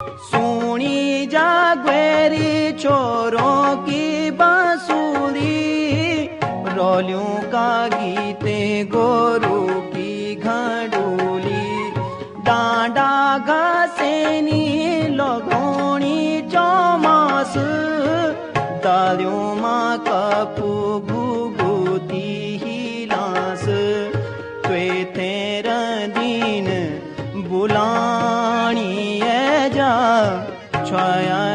सुनी जागवेरी छोरों की बांसुरी, रोलियों का गीते गोरू की घड़ोली, डांडा घासेनी लगोनी चौमास, दालियों माँ कपू घुघुती हिलास, त्वे तेरा दिन बुलानी है जा छाया